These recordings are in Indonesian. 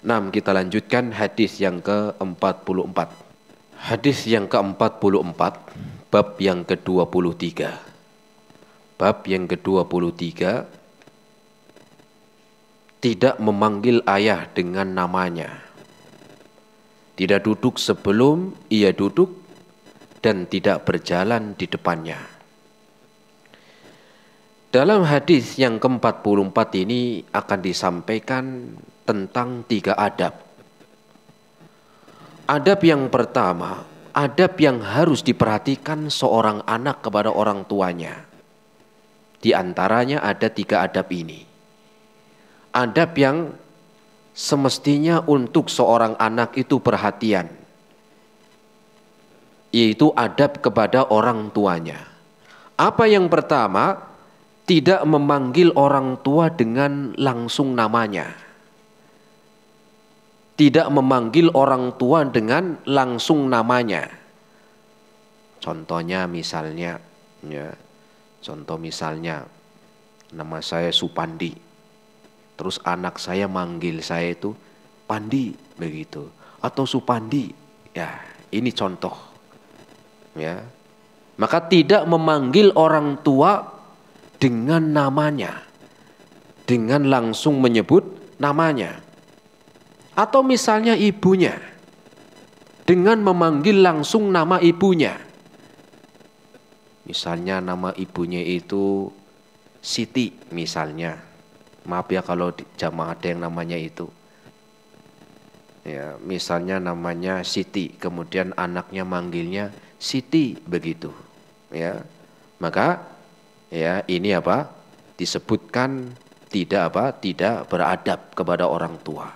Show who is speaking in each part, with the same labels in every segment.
Speaker 1: Nah, kita lanjutkan hadis yang ke-44. Hadis yang ke-44, bab yang ke-23. Bab yang ke-23, tidak memanggil ayah dengan namanya. Tidak duduk sebelum ia duduk dan tidak berjalan di depannya. Dalam hadis yang ke-44 ini akan disampaikan tentang 3 adab. Adab yang pertama, adab yang harus diperhatikan seorang anak kepada orang tuanya. Di antaranya ada 3 adab ini. Adab yang semestinya untuk seorang anak itu perhatian, yaitu adab kepada orang tuanya. Apa yang pertama? Tidak memanggil orang tua dengan langsung namanya. Tidak memanggil orang tua dengan langsung namanya. Contohnya misalnya, contoh misalnya, nama saya Supandi. Terus anak saya manggil saya itu Pandi begitu, atau Supandi. Ya, ini contoh. Ya. Maka tidak memanggil orang tua dengan namanya, dengan langsung menyebut namanya. Atau misalnya ibunya, dengan memanggil langsung nama ibunya. Misalnya nama ibunya itu Siti misalnya. Maaf ya kalau jamaah ada yang namanya itu. Ya, misalnya namanya Siti, kemudian anaknya manggilnya Siti begitu. Ya. Maka ya, ini apa? Disebutkan tidak beradab kepada orang tua.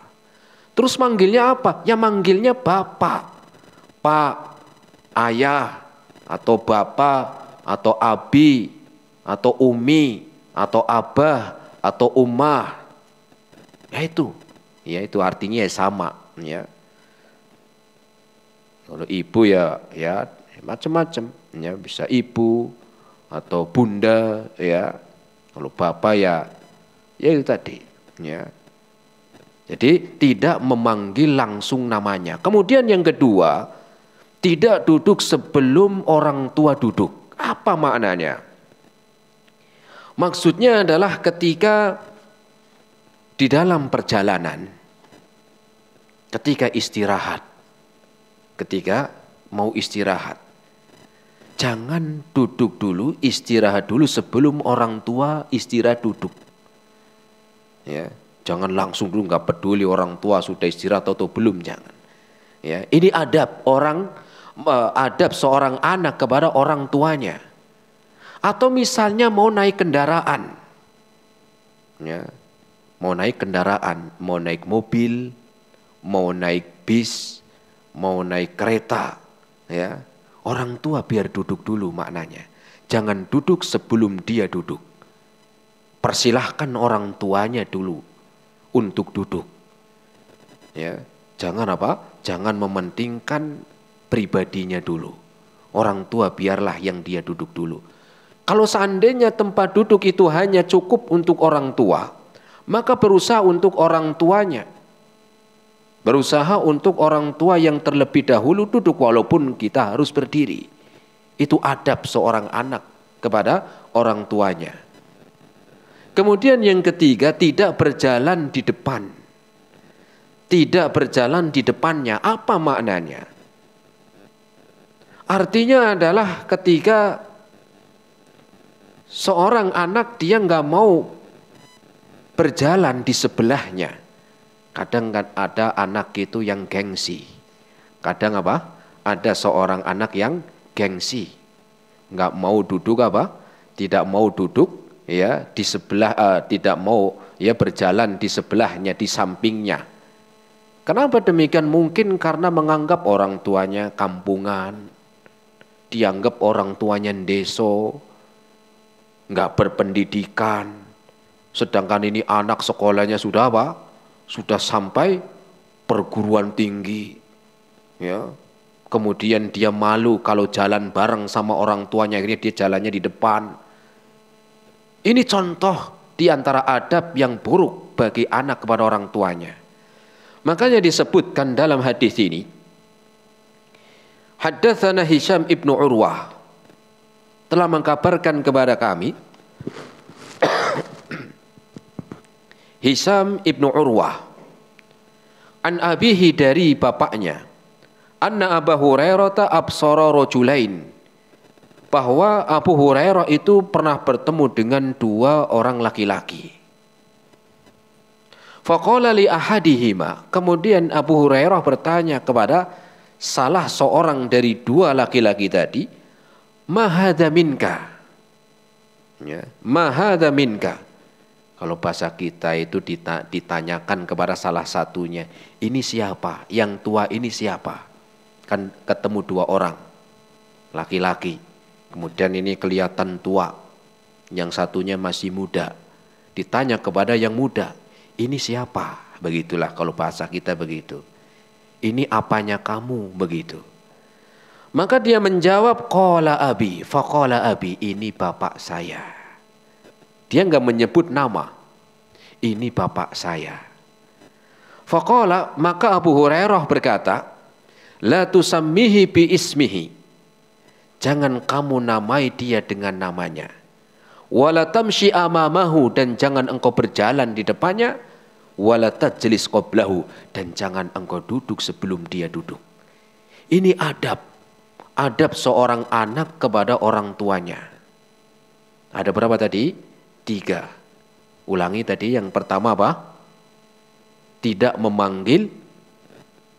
Speaker 1: Terus manggilnya apa? Ya manggilnya bapak, pak, ayah, atau bapak, atau abi, atau umi, atau abah, atau ummah. Ya itu artinya sama. Ya. Kalau ibu ya macam-macam. Ya bisa ibu atau bunda, ya. Kalau bapak ya itu tadi, ya. Jadi tidak memanggil langsung namanya. Kemudian yang kedua, tidak duduk sebelum orang tua duduk. Apa maknanya? Maksudnya adalah ketika di dalam perjalanan, ketika istirahat, ketika mau istirahat, jangan duduk dulu, istirahat dulu sebelum orang tua istirahat duduk. Ya, jangan langsung dulu, nggak peduli orang tua sudah istirahat atau belum, jangan. Ya, ini adab seorang anak kepada orang tuanya. Atau misalnya mau naik kendaraan, ya, mau naik kendaraan, mau naik mobil, mau naik bis, mau naik kereta, ya. Orang tua biar duduk dulu maknanya. Jangan duduk sebelum dia duduk. Persilahkan orang tuanya dulu untuk duduk. Ya, jangan Jangan mementingkan pribadinya dulu. Orang tua biarlah yang dia duduk dulu. Kalau seandainya tempat duduk itu hanya cukup untuk orang tua, maka berusaha untuk orang tuanya. Berusaha untuk orang tua yang terlebih dahulu duduk walaupun kita harus berdiri. Itu adab seorang anak kepada orang tuanya. Kemudian yang ketiga, tidak berjalan di depan. Tidak berjalan di depannya. Apa maknanya? Artinya adalah ketika seorang anak dia nggak mau berjalan di sebelahnya. Kadang kan ada anak itu yang gengsi. Kadang ada seorang anak yang gengsi. Nggak mau duduk tidak mau duduk ya di sebelah, tidak mau ya berjalan di sebelahnya, di sampingnya. Kenapa demikian? Mungkin karena menganggap orang tuanya kampungan, dianggap orang tuanya ndeso, nggak berpendidikan. Sedangkan ini anak sekolahnya sudah sudah sampai perguruan tinggi, ya. Kemudian dia malu kalau jalan bareng sama orang tuanya, akhirnya dia jalannya di depan. Ini contoh di antara adab yang buruk bagi anak kepada orang tuanya. Makanya disebutkan dalam hadis ini, haddatsana Hisham ibnu Urwah, telah mengkabarkan kepada kami Hisham ibnu Urwah an abihi, dari bapaknya, anna Abu Hurairah absara rajulain, bahwa Abu Hurairah itu pernah bertemu dengan dua orang laki-laki. Faqala li ahadihima, kemudian Abu Hurairah bertanya kepada salah seorang dari dua laki-laki tadi, ma hadza minka, ya, ma hadza minka. Kalau bahasa kita itu ditanyakan kepada salah satunya, ini siapa? Yang tua ini siapa? Kan ketemu dua orang laki-laki, kemudian ini kelihatan tua, yang satunya masih muda. Ditanya kepada yang muda, ini siapa? Begitulah kalau bahasa kita begitu. Ini apanya kamu? Begitu. Maka dia menjawab, qala abi, faqala abi, ini bapak saya. Dia enggak menyebut nama. Ini bapak saya. Faqala, maka Abu Hurairah berkata, la tusammihi bi ismihi. Jangan kamu namai dia dengan namanya. Wala tamshi amamahu, dan jangan engkau berjalan di depannya. Wala tajlis qablahu, dan jangan engkau duduk sebelum dia duduk. Ini adab. Adab seorang anak kepada orang tuanya. Ada berapa tadi? 3. Ulangi tadi, yang pertama apa? Tidak memanggil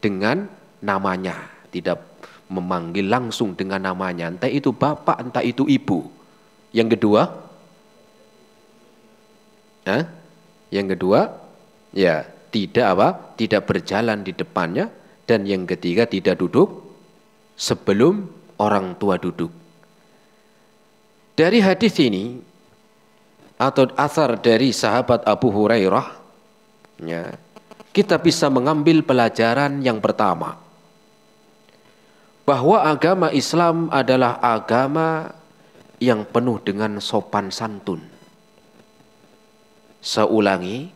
Speaker 1: dengan namanya. Tidak memanggil langsung dengan namanya. Entah itu bapak, entah itu ibu. Yang kedua? Yang kedua, ya, tidak apa? Tidak berjalan di depannya. Dan yang ketiga, tidak duduk sebelum orang tua duduk. Dari hadis ini, atau asar dari sahabat Abu Hurairah, ya, kita bisa mengambil pelajaran yang pertama, bahwa agama Islam adalah agama yang penuh dengan sopan santun. Seulangi,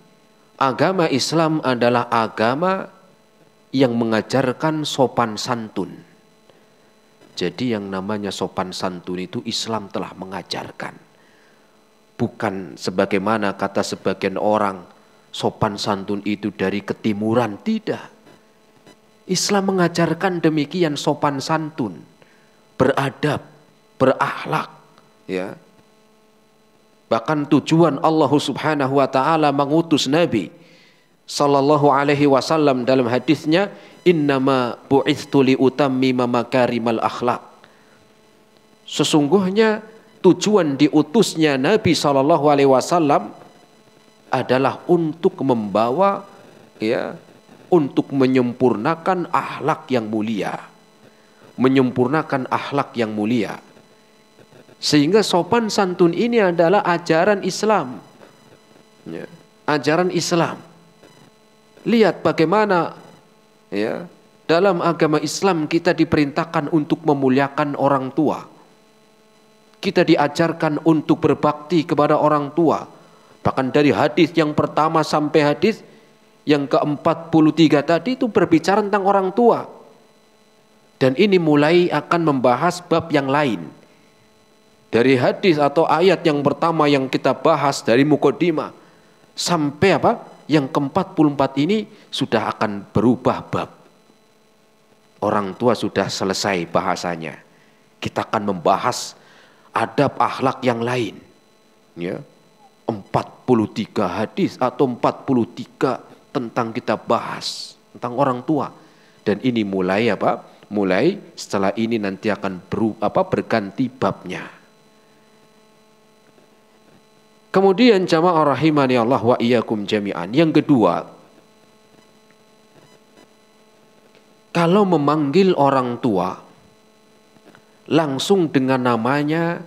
Speaker 1: agama Islam adalah agama yang mengajarkan sopan santun. Jadi yang namanya sopan santun itu Islam telah mengajarkan. Bukan sebagaimana kata sebagian orang, sopan santun itu dari ketimuran. Tidak. Islam mengajarkan demikian, sopan santun, beradab, berakhlak, ya. Bahkan tujuan Allah Subhanahu wa taala mengutus Nabi sallallahu alaihi wasallam dalam hadisnya, innama bu'itstu li utammima makarimal akhlak. Sesungguhnya tujuan diutusnya Nabi sallallahu alaihi wasallam adalah untuk membawa, ya, untuk menyempurnakan akhlak yang mulia. Menyempurnakan akhlak yang mulia. Sehingga sopan santun ini adalah ajaran Islam. Ya, ajaran Islam. Lihat bagaimana, ya, dalam agama Islam kita diperintahkan untuk memuliakan orang tua. Kita diajarkan untuk berbakti kepada orang tua. Bahkan dari hadis yang pertama sampai hadis yang ke-43 tadi itu berbicara tentang orang tua. Dan ini mulai akan membahas bab yang lain. Dari hadis atau ayat yang pertama yang kita bahas dari Muqaddimah sampai apa? Yang ke-44 ini sudah akan berubah bab. Orang tua sudah selesai bahasanya. Kita akan membahas adab akhlak yang lain, ya, 43 hadis atau 43 tentang kita bahas tentang orang tua. Dan ini mulai apa? Mulai setelah ini nanti akan berganti babnya. Kemudian jamaah rahimani Allah wa iyyakum jami'an. Yang kedua, kalau memanggil orang tua langsung dengan namanya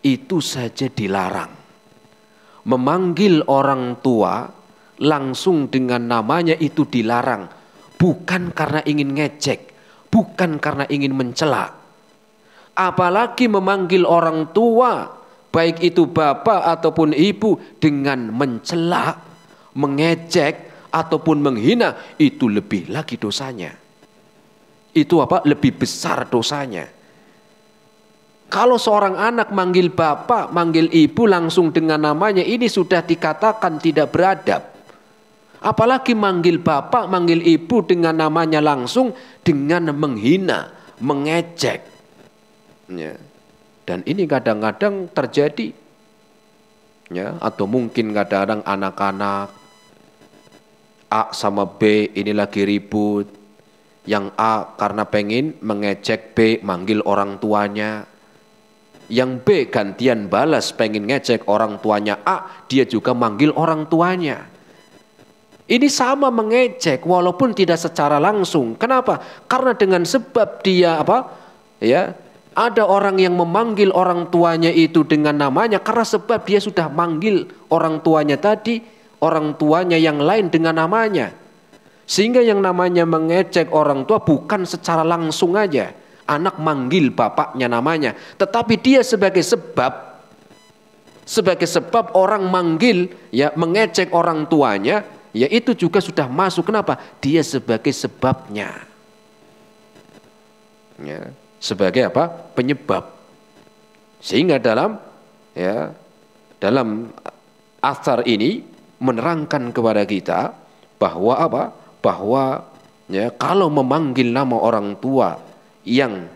Speaker 1: itu saja dilarang. Memanggil orang tua langsung dengan namanya itu dilarang. Bukan karena ingin ngejek, bukan karena ingin mencela. Apalagi memanggil orang tua, baik itu bapak ataupun ibu, dengan mencela, mengejek, ataupun menghina, itu lebih lagi dosanya. Itu lebih besar dosanya. Kalau seorang anak manggil bapak, manggil ibu langsung dengan namanya, ini sudah dikatakan tidak beradab. Apalagi manggil bapak, manggil ibu dengan namanya langsung, dengan menghina, mengejek. Ya. Dan ini kadang-kadang terjadi. Ya, atau mungkin kadang-kadang anak-anak A sama B ini lagi ribut. Yang A karena pengen mengejek B, manggil orang tuanya. Yang B gantian balas pengen ngecek orang tuanya A, dia juga manggil orang tuanya. Ini sama mengejek walaupun tidak secara langsung. Kenapa? Karena dengan sebab dia ada orang yang memanggil orang tuanya itu dengan namanya karena sebab dia sudah manggil orang tuanya tadi, orang tuanya yang lain dengan namanya. Sehingga yang namanya mengejek orang tua bukan secara langsung aja. Anak manggil bapaknya namanya, tetapi dia sebagai sebab orang manggil mengejek orang tuanya, itu juga sudah masuk. Kenapa? Dia sebagai sebabnya. Ya, sebagai penyebab. Sehingga dalam athar ini menerangkan kepada kita bahwa kalau memanggil nama orang tua yang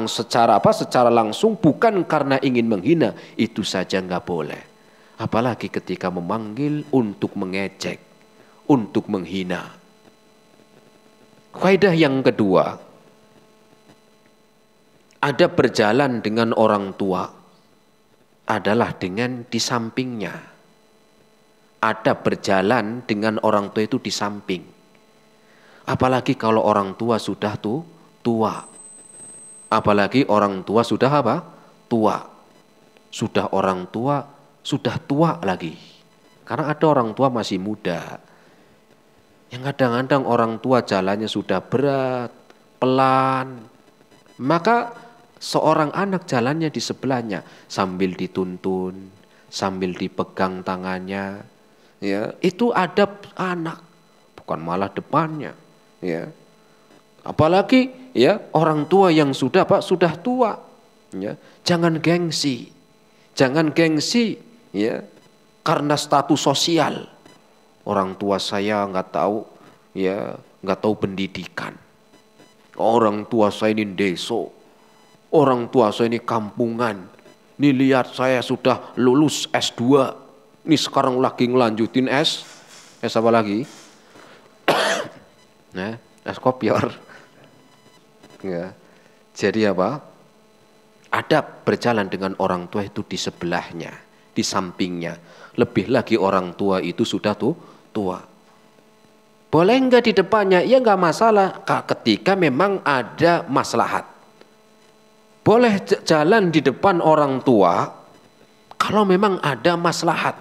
Speaker 1: secara langsung bukan karena ingin menghina, itu saja nggak boleh. Apalagi ketika memanggil untuk mengejek, untuk menghina. Kaidah yang kedua, ada berjalan dengan orang tua adalah dengan di sampingnya. Ada berjalan dengan orang tua itu di samping. Apalagi kalau orang tua sudah tua. Apalagi orang tua sudah tua. Sudah orang tua, sudah tua lagi. Karena ada orang tua masih muda. Yang kadang-kadang orang tua jalannya sudah berat, pelan. Maka seorang anak jalannya di sebelahnya sambil dituntun, sambil dipegang tangannya. Ya, itu adab anak, bukan malah depannya. Ya. Apalagi orang tua yang sudah tua, jangan gengsi, karena status sosial. Orang tua saya nggak tahu pendidikan. Orang tua saya ini deso, orang tua saya ini kampungan. Nih lihat saya sudah lulus S2, nih sekarang lagi ngelanjutin S apa lagi? Es kopior. Ya. Jadi adab berjalan dengan orang tua itu di sebelahnya, di sampingnya. Lebih lagi orang tua itu sudah tua. Boleh enggak di depannya? Ya enggak masalah ketika memang ada maslahat. Boleh jalan di depan orang tua kalau memang ada maslahat.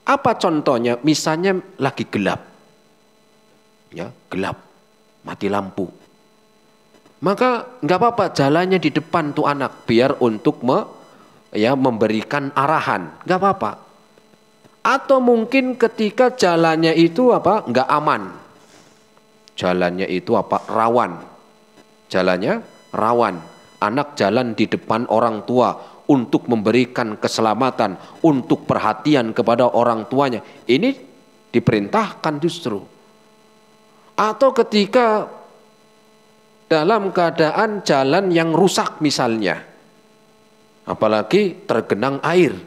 Speaker 1: Apa contohnya? Misalnya lagi gelap. Ya, gelap, mati lampu. Maka nggak apa-apa jalannya di depan tuh anak biar untuk memberikan arahan, nggak apa-apa. Atau mungkin ketika jalannya itu nggak aman, jalannya itu rawan, jalannya rawan. Anak jalan di depan orang tua untuk memberikan keselamatan, untuk perhatian kepada orang tuanya. Ini diperintahkan justru. Atau ketika dalam keadaan jalan yang rusak misalnya, apalagi tergenang air,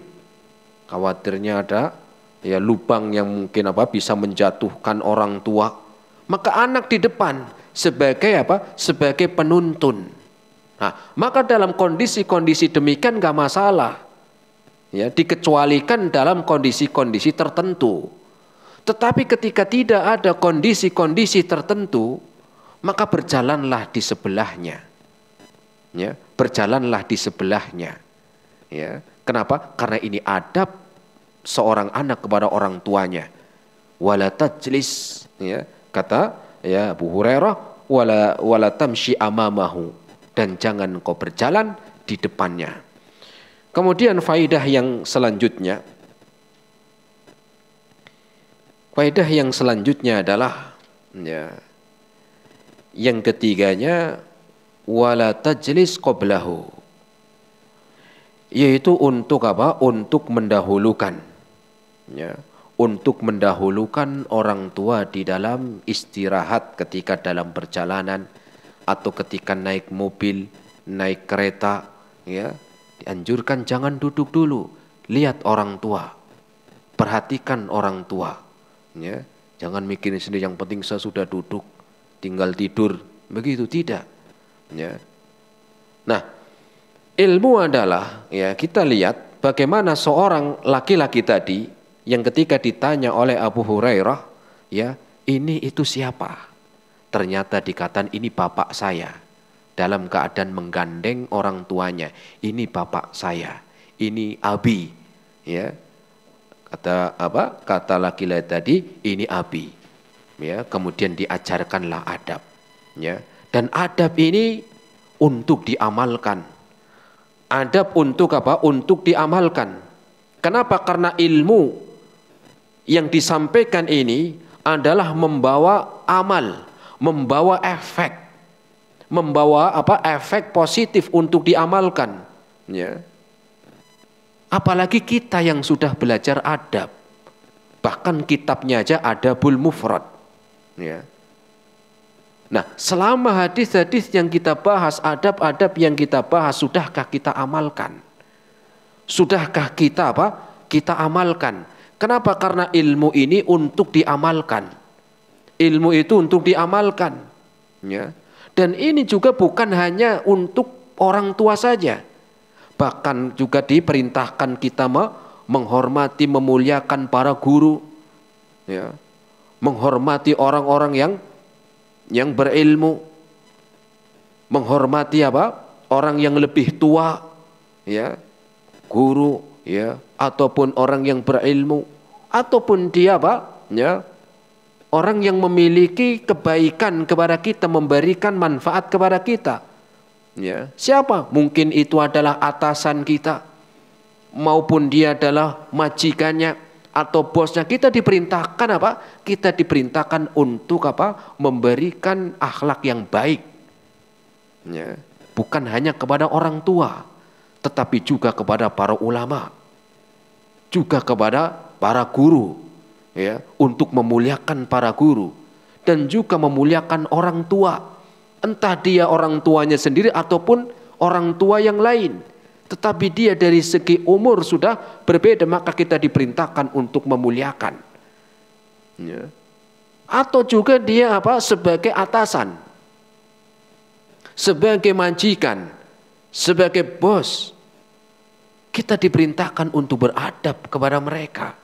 Speaker 1: khawatirnya ada lubang yang mungkin bisa menjatuhkan orang tua, maka anak di depan sebagai penuntun. Nah, maka dalam kondisi-kondisi demikian gak masalah, dikecualikan dalam kondisi-kondisi tertentu. Tetapi ketika tidak ada kondisi-kondisi tertentu, maka berjalanlah di sebelahnya. Ya, berjalanlah di sebelahnya. Ya, kenapa? Karena ini adab seorang anak kepada orang tuanya. Wala tajlis, kata Abu Hurairah, wala tamshi amamahu, dan jangan kau berjalan di depannya. Kemudian faidah yang selanjutnya, Faedah yang selanjutnya adalah ya, yang ketiganya wala tajlis qablahu, yaitu untuk apa? Untuk mendahulukan ya, untuk mendahulukan orang tua di dalam istirahat ketika dalam perjalanan atau ketika naik mobil, naik kereta ya, dianjurkan jangan duduk dulu, lihat orang tua, perhatikan orang tua ya, jangan mikirin sendiri yang penting saya sudah duduk tinggal tidur, begitu tidak ya. Nah, ilmu adalah ya, kita lihat bagaimana seorang laki-laki tadi yang ketika ditanya oleh Abu Hurairah ya, ini itu siapa? Ternyata dikatakan ini bapak saya, dalam keadaan menggandeng orang tuanya. Ini bapak saya, ini abi ya. Kata apa? Kata laki-laki tadi ini abi. Ya, kemudian diajarkanlah adab. Ya. Dan adab ini untuk diamalkan. Adab untuk apa? Untuk diamalkan. Kenapa? Karena ilmu yang disampaikan ini adalah membawa amal, membawa efek, membawa apa? Efek positif untuk diamalkan. Ya. Apalagi kita yang sudah belajar adab, bahkan kitabnya aja Adabul Mufrad. Ya. Nah, selama hadis-hadis yang kita bahas, adab-adab yang kita bahas, sudahkah kita amalkan? Sudahkah kita apa? Kita amalkan. Kenapa? Karena ilmu ini untuk diamalkan. Ilmu itu untuk diamalkan. Ya. Dan ini juga bukan hanya untuk orang tua saja. Bahkan juga diperintahkan kita menghormati, memuliakan para guru, ya, menghormati orang-orang yang berilmu, menghormati apa? Orang yang lebih tua, ya, guru, ya, ataupun orang yang berilmu, ataupun dia apa? Ya, orang yang memiliki kebaikan kepada kita, memberikan manfaat kepada kita. Ya, siapa? Mungkin itu adalah atasan kita, maupun dia adalah majikannya atau bosnya. Kita diperintahkan apa? Kita diperintahkan untuk apa? Memberikan akhlak yang baik. Ya, bukan hanya kepada orang tua, tetapi juga kepada para ulama, juga kepada para guru. Ya, untuk memuliakan para guru dan juga memuliakan orang tua. Entah dia orang tuanya sendiri ataupun orang tua yang lain. Tetapi dia dari segi umur sudah berbeda, maka kita diperintahkan untuk memuliakan. Ya. Atau juga dia apa? Sebagai atasan, sebagai majikan, sebagai bos. Kita diperintahkan untuk beradab kepada mereka.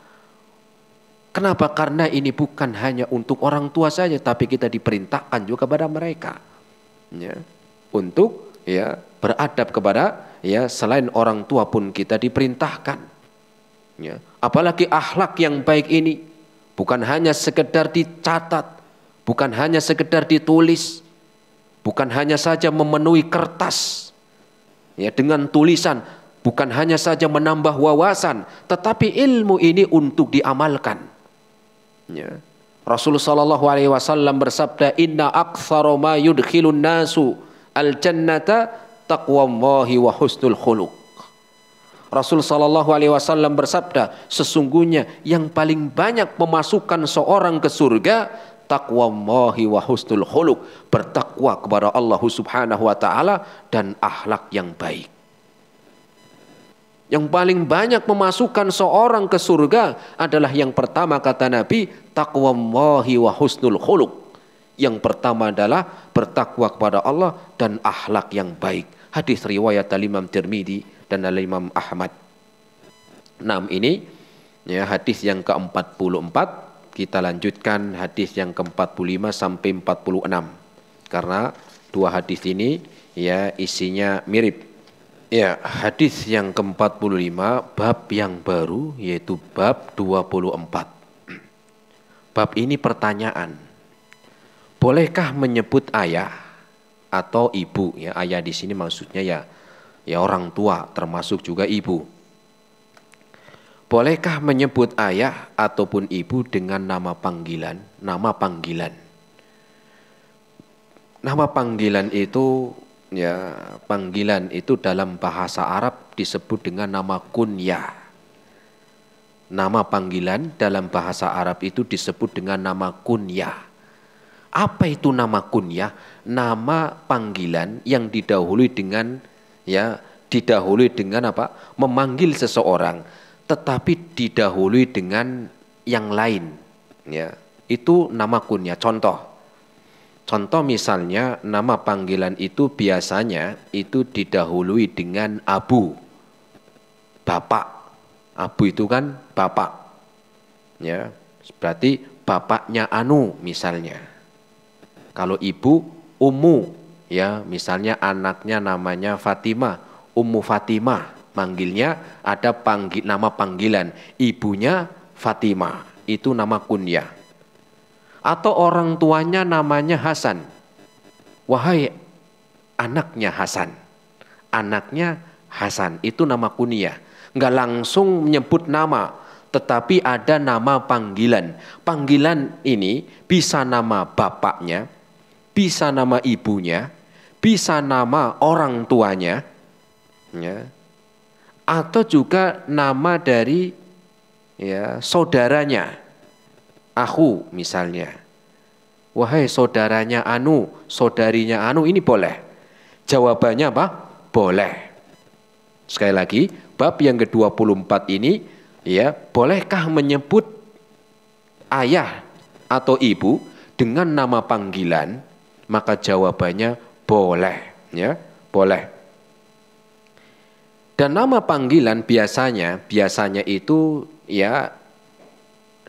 Speaker 1: Kenapa? Karena ini bukan hanya untuk orang tua saja, tapi kita diperintahkan juga kepada mereka. Ya, untuk ya beradab kepada ya selain orang tua pun kita diperintahkan. Ya, apalagi akhlak yang baik ini bukan hanya sekedar dicatat, bukan hanya sekedar ditulis, bukan hanya saja memenuhi kertas ya dengan tulisan, bukan hanya saja menambah wawasan, tetapi ilmu ini untuk diamalkan. Ya. Rasulullah SAW bersabda, Inna aktsara ma yudkhilun nasu al-jannata taqwallahi wa husnul khuluq. Rasul SAW bersabda, sesungguhnya yang paling banyak memasukkan seorang ke surga, taqwallahi wa husnul khuluq, bertakwa kepada Allah Subhanahu wa taala dan akhlak yang baik. Yang paling banyak memasukkan seorang ke surga adalah yang pertama kata Nabi, taqwallahi wa husnul khuluq. Yang pertama adalah bertakwa kepada Allah dan akhlak yang baik. Hadis riwayat Imam Tirmidzi dan Imam Ahmad. 6 ini ya hadis yang ke-44. Kita lanjutkan hadis yang ke-45 sampai 46. Karena dua hadis ini ya isinya mirip. Ya, hadis yang ke-45 bab yang baru yaitu bab 24. Bab ini pertanyaan. Bolehkah menyebut ayah atau ibu? Ya, ayah di sini maksudnya ya orang tua, termasuk juga ibu. Bolehkah menyebut ayah ataupun ibu dengan nama panggilan? Nama panggilan. Nama panggilan itu ya, panggilan itu dalam bahasa Arab disebut dengan nama kunyah. Nama panggilan dalam bahasa Arab itu disebut dengan nama kunyah. Apa itu nama kunyah? Nama panggilan yang didahului dengan ya, didahului dengan apa? Memanggil seseorang, tetapi didahului dengan yang lain. Ya, itu nama kunyah. Contoh misalnya nama panggilan itu biasanya itu didahului dengan abu, bapak. Abu itu kan bapak, ya berarti bapaknya Anu misalnya. Kalau ibu Ummu, ya misalnya anaknya namanya Fatimah, Ummu Fatimah, manggilnya ada nama panggilan, ibunya Fatimah, itu nama kunyah. Atau orang tuanya namanya Hasan, wahai anaknya Hasan, anaknya Hasan, itu nama kunyah. Nggak langsung menyebut nama, tetapi ada nama panggilan. Panggilan ini bisa nama bapaknya, bisa nama ibunya, bisa nama orang tuanya, ya, atau juga nama dari ya saudaranya, aku misalnya. Wahai saudaranya Anu, saudarinya Anu, ini boleh. Jawabannya apa? Boleh. Sekali lagi, bab yang ke-24 ini, ya, bolehkah menyebut ayah atau ibu dengan nama panggilan? Maka jawabannya boleh, ya, boleh. Dan nama panggilan biasanya itu ya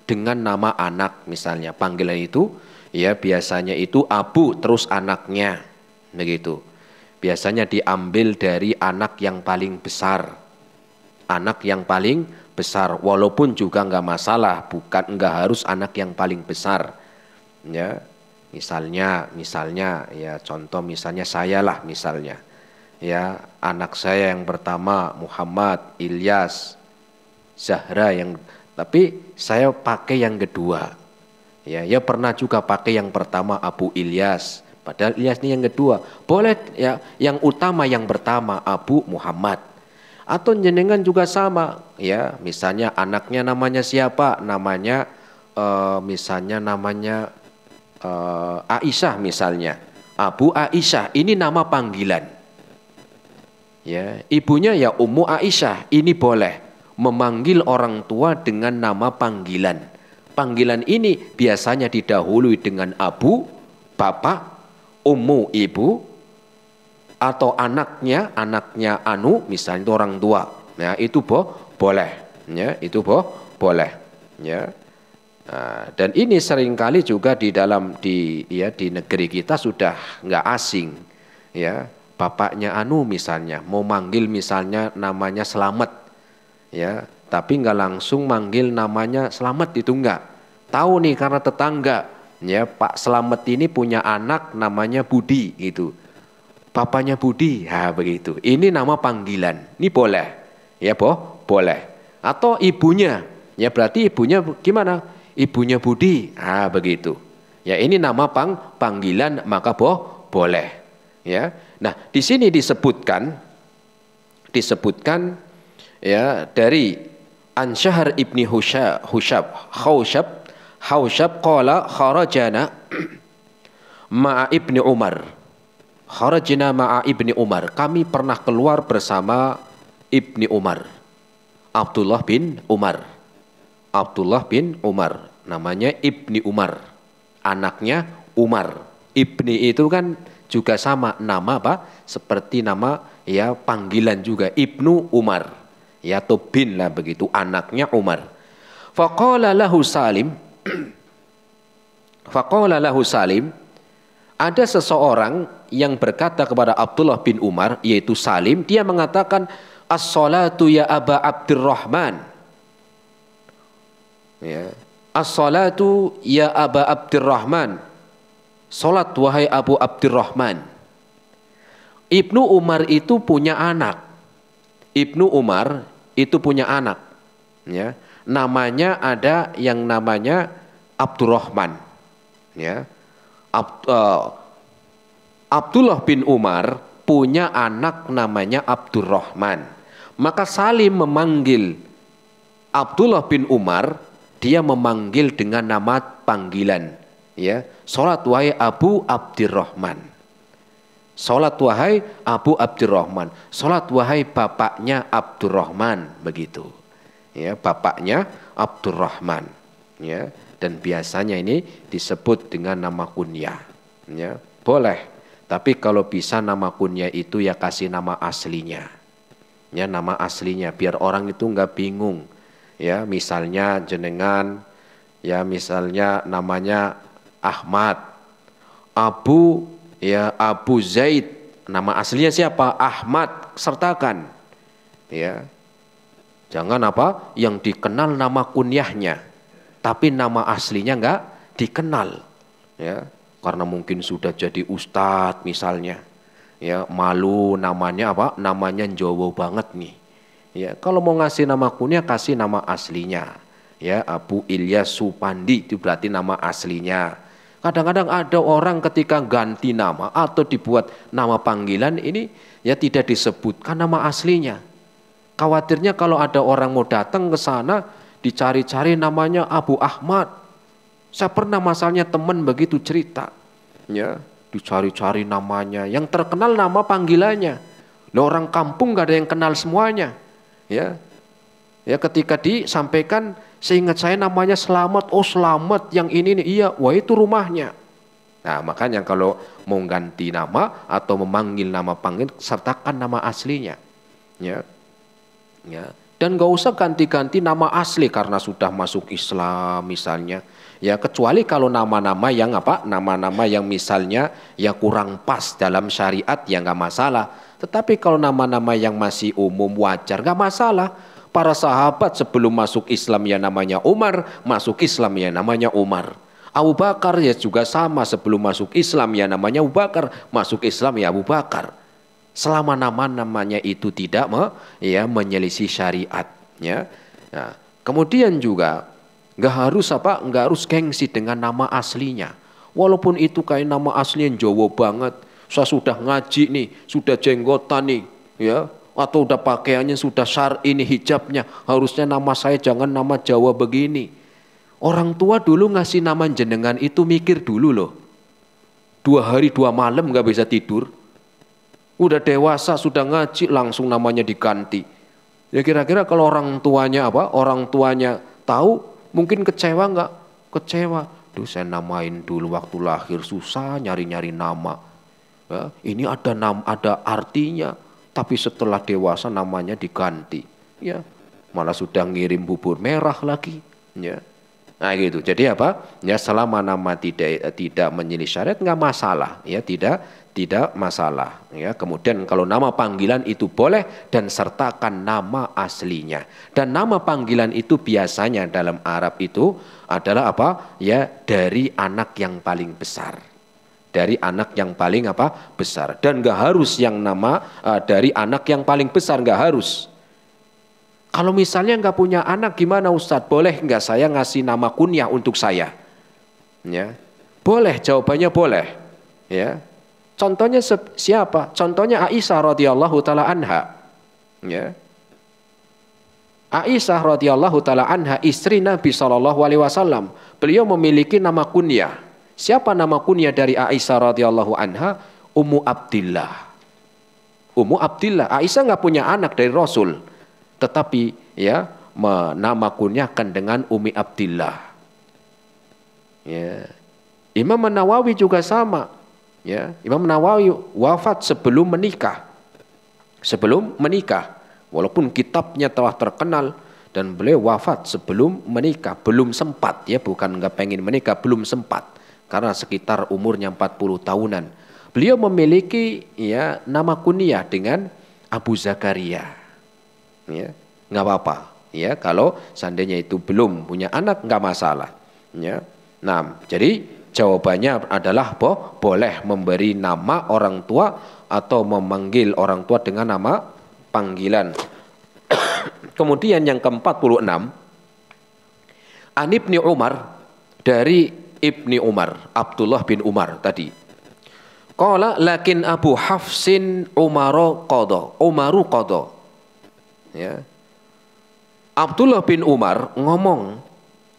Speaker 1: dengan nama anak misalnya. Panggilan itu ya biasanya itu abu terus anaknya, begitu. Biasanya diambil dari anak yang paling besar. Anak yang paling besar, walaupun juga nggak masalah, nggak harus anak yang paling besar. Ya, misalnya ya contoh misalnya saya lah misalnya. Ya, anak saya yang pertama Muhammad, Ilyas, Zahra, tapi saya pakai yang kedua. Ya pernah juga pakai yang pertama Abu Ilyas. Padahal Ilyas ini yang kedua. Boleh ya, yang utama yang pertama Abu Muhammad. Atau jenengan juga sama, ya. Misalnya anaknya namanya siapa? Namanya misalnya namanya Aisyah misalnya. Abu Aisyah, ini nama panggilan. Ya, ibunya ya Ummu Aisyah, ini boleh memanggil orang tua dengan nama panggilan. Panggilan ini biasanya didahului dengan abu, bapak, ummu, ibu, atau anaknya Anu, misalnya itu orang tua. Ya, itu boleh. Ya, itu boleh. Ya. Nah, dan ini seringkali juga di negeri kita sudah nggak asing. Ya, bapaknya Anu misalnya mau manggil misalnya namanya Slamet. Ya, tapi nggak langsung manggil namanya Slamet, itu nggak. Tahu nih karena tetangga. Ya, Pak Slamet ini punya anak namanya Budi gitu. Bapaknya Budi, ya begitu. Ini nama panggilan. Ini boleh. Ya, boleh. Atau ibunya. Ya berarti ibunya gimana? Ibunya Budi. Ah, begitu. Ya, ini nama panggilan, maka boleh. Ya. Nah, di sini disebutkan ya dari An-Syahr ibni Haushab qala kharajana ma'a ibni Umar. Kharajna ma'a ibni Umar. Kami pernah keluar bersama Ibni Umar. Abdullah bin Umar. Namanya Ibni Umar. Anaknya Umar. Ibni itu kan juga sama nama apa? Seperti nama ya panggilan juga, Ibnu Umar. Ya atau bin lah begitu, anaknya Umar. Faqala lahu Salim, ada seseorang yang berkata kepada Abdullah bin Umar, yaitu Salim, dia mengatakan, as-salatu ya Aba Abdurrahman. Ya. As-salatu ya Aba Abdurrahman. Salat wahai Abu Abdurrahman. Ibnu Umar itu punya anak. Ya, namanya ada yang namanya Abdurrahman. Ya, Abdullah bin Umar punya anak namanya Abdurrahman. Maka Salim memanggil Abdullah bin Umar, dia memanggil dengan nama panggilan. Ya, salat wahai Abu Abdurrahman. Salat wahai Abu Abdurrahman. Salat wahai bapaknya Abdurrahman, begitu. Ya, bapaknya Abdurrahman. Ya, dan biasanya ini disebut dengan nama kunyah. Ya, boleh. Tapi kalau bisa nama kunyah itu ya kasih nama aslinya. Ya, nama aslinya biar orang itu nggak bingung. Ya, misalnya jenengan, ya misalnya namanya Ahmad, Abu, ya Abu Zaid, nama aslinya siapa? Ahmad, sertakan. Ya, jangan apa? Yang dikenal nama kunyahnya, tapi nama aslinya nggak dikenal. Ya, karena mungkin sudah jadi ustadz misalnya. Ya, malu namanya apa? Namanya Jawa banget nih. Ya, kalau mau ngasih nama kunyah kasih nama aslinya. Ya, Abu Ilyas Supandi itu berarti nama aslinya. Kadang-kadang ada orang ketika ganti nama atau dibuat nama panggilan ini ya tidak disebutkan nama aslinya. Khawatirnya kalau ada orang mau datang ke sana dicari-cari namanya Abu Ahmad. Saya pernah masalahnya teman begitu cerita. Ya, dicari-cari namanya, yang terkenal nama panggilannya. Nah, orang kampung gak ada yang kenal semuanya. Ya, ya ketika disampaikan, seingat saya namanya Selamat. Oh Selamat yang ini nih, iya, wah itu rumahnya. Nah makanya kalau mau ganti nama atau memanggil nama panggil, sertakan nama aslinya. Ya, ya. Dan gak usah ganti-ganti nama asli karena sudah masuk Islam misalnya. Ya kecuali kalau nama-nama yang apa, nama-nama yang misalnya ya kurang pas dalam syariat ya nggak masalah. Tetapi kalau nama-nama yang masih umum wajar nggak masalah. Para sahabat sebelum masuk Islam ya namanya Umar, masuk Islam ya namanya Umar. Abu Bakar ya juga sama, sebelum masuk Islam ya namanya Abu Bakar, masuk Islam ya Abu Bakar. Selama nama-namanya itu tidak menyelisih syariat. Ya. Nah, kemudian juga nggak harus apa, nggak harus gengsi dengan nama aslinya. Walaupun itu kayak nama aslinya Jawa banget. Saya sudah ngaji nih, sudah jenggotan nih, ya, atau udah pakaiannya sudah syar'i ini hijabnya, harusnya nama saya jangan nama Jawa begini. Orang tua dulu ngasih nama jenengan itu mikir dulu loh. 2 hari 2 malam nggak bisa tidur. Udah dewasa sudah ngaji langsung namanya diganti. Ya kira-kira kalau orang tuanya apa? Orang tuanya tahu mungkin kecewa nggak? Kecewa. Duh saya namain dulu waktu lahir susah nyari-nyari nama. Ya, ini ada artinya, tapi setelah dewasa namanya diganti. Ya, malah sudah ngirim bubur merah lagi. Ya, nah gitu. Jadi apa? Ya selama nama tidak menyelisih syariat nggak masalah. Ya tidak masalah. Ya kemudian kalau nama panggilan itu boleh dan sertakan nama aslinya. Dan nama panggilan itu biasanya dalam Arab itu adalah apa? Ya dari anak yang paling besar. Dari anak yang paling apa? Besar. Dan gak harus yang nama dari anak yang paling besar, gak harus. Kalau misalnya gak punya anak gimana Ustadz? Boleh gak saya ngasih nama kunyah untuk saya? Ya, boleh, jawabannya boleh. Ya, contohnya siapa? Contohnya Aisyah radhiyallahu taala anha. Ya, Aisyah radhiyallahu taala anha istri Nabi SAW. Beliau memiliki nama kunyah. Siapa nama kunyah dari Aisyah radhiyallahu anha? Ummu Abdillah. Ummu Abdillah. Aisyah nggak punya anak dari Rasul, tetapi ya nama kunyahkan dengan Ummi Abdillah. Ya. Imam Nawawi juga sama. Ya. Imam Nawawi wafat sebelum menikah. Sebelum menikah, walaupun kitabnya telah terkenal. Dan beliau wafat sebelum menikah, belum sempat ya, bukan nggak pengen menikah, belum sempat. Karena sekitar umurnya 40 tahunan. Beliau memiliki ya nama kunyah dengan Abu Zakaria. Ya, nggak apa-apa. Ya, kalau seandainya itu belum punya anak nggak masalah. Ya. Nah, jadi jawabannya adalah boleh memberi nama orang tua atau memanggil orang tua dengan nama panggilan. Kemudian yang ke-46, An Ibni Umar, dari Ibni Umar, Abdullah bin Umar tadi. Qala lakin Abu Hafsin Umaru qada. Ya. Abdullah bin Umar ngomong,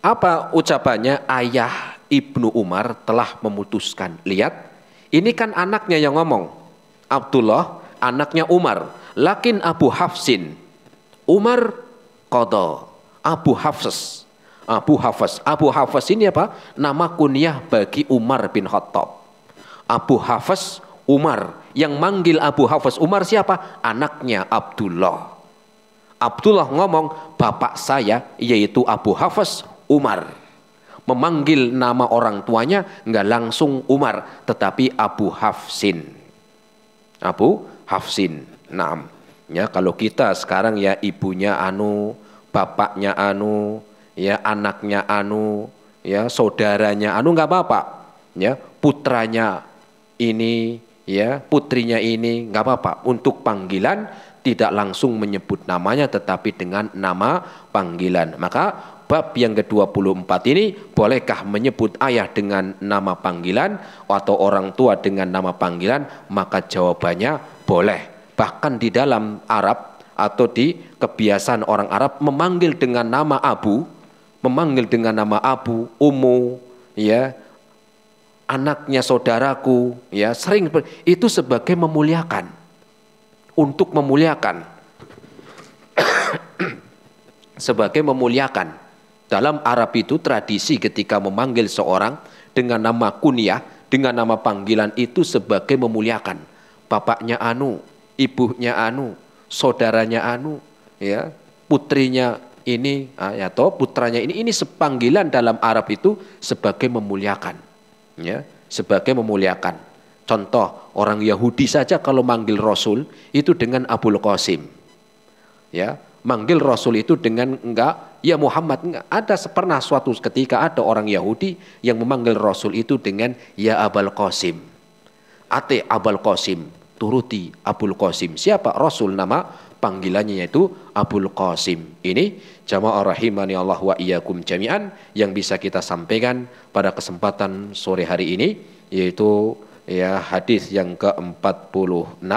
Speaker 1: apa ucapannya? Ayah Ibnu Umar telah memutuskan. Lihat, ini kan anaknya yang ngomong. Abdullah, anaknya Umar. Lakin Abu Hafsin, Umar qada. Abu Hafs ini apa? Nama kunyah bagi Umar bin Khattab. Abu Hafs Umar. Yang manggil Abu Hafs Umar siapa? Anaknya Abdullah. Abdullah ngomong, bapak saya yaitu Abu Hafs Umar. Memanggil nama orang tuanya enggak langsung Umar, tetapi Abu Hafsin. Abu Hafsin. Naam. Ya, kalau kita sekarang ya ibunya anu, bapaknya anu, ya anaknya anu, ya saudaranya anu enggak apa-apa. Ya, putranya ini, ya putrinya ini enggak apa-apa. Untuk panggilan tidak langsung menyebut namanya tetapi dengan nama panggilan. Maka bab yang ke-24 ini, bolehkah menyebut ayah dengan nama panggilan atau orang tua dengan nama panggilan? Maka jawabannya boleh. Bahkan di dalam Arab atau di kebiasaan orang Arab memanggil dengan nama abu, ummu, ya, anaknya saudaraku, ya, sering itu sebagai memuliakan, untuk memuliakan. Sebagai memuliakan. Dalam Arab itu tradisi ketika memanggil seorang dengan nama kunyah, dengan nama panggilan itu sebagai memuliakan. Bapaknya anu, ibunya anu, saudaranya anu, ya, putrinya ini atau putranya ini sepanggilan dalam Arab itu sebagai memuliakan, ya, sebagai memuliakan. Contoh, orang Yahudi saja kalau manggil Rasul itu dengan Abul Qasim, ya, manggil Rasul itu dengan enggak ya Muhammad. Enggak. Ada pernah suatu ketika ada orang Yahudi yang memanggil Rasul itu dengan ya Abul Qasim. Ate Abul Qasim, turuti Abul Qasim. Siapa? Rasul, nama panggilannya yaitu Abul Qasim. Ini jamaah rahimani Allah wa iyyakum jami'an yang bisa kita sampaikan pada kesempatan sore hari ini, yaitu ya hadis yang ke-46.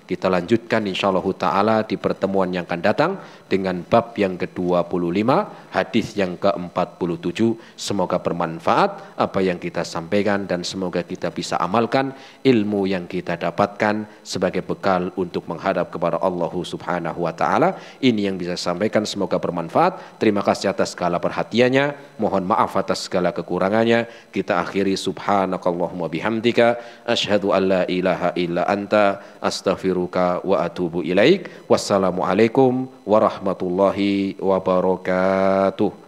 Speaker 1: Kita lanjutkan insyaallah taala di pertemuan yang akan datang dengan bab yang ke-25, hadis yang ke-47. Semoga bermanfaat apa yang kita sampaikan dan semoga kita bisa amalkan ilmu yang kita dapatkan sebagai bekal untuk menghadap kepada Allah Subhanahu wa taala. Ini yang bisa sampaikan, semoga bermanfaat. Terima kasih atas segala perhatiannya. Mohon maaf atas segala kekurangannya. Kita akhiri subhanakallahumma bihamdika asyhadu an la ilaha illa anta astaghfiruka wa atubu ilaik. Wassalamualaikum warahmatullahi wabarakatuh.